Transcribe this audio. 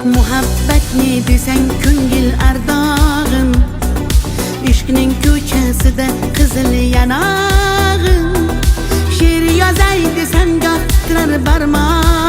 Muhabbat ne desang ko'ngil ardog'im, ishqning ko'chasida qizil yanog'im. She'r yozay desam goh titrar barmog'im.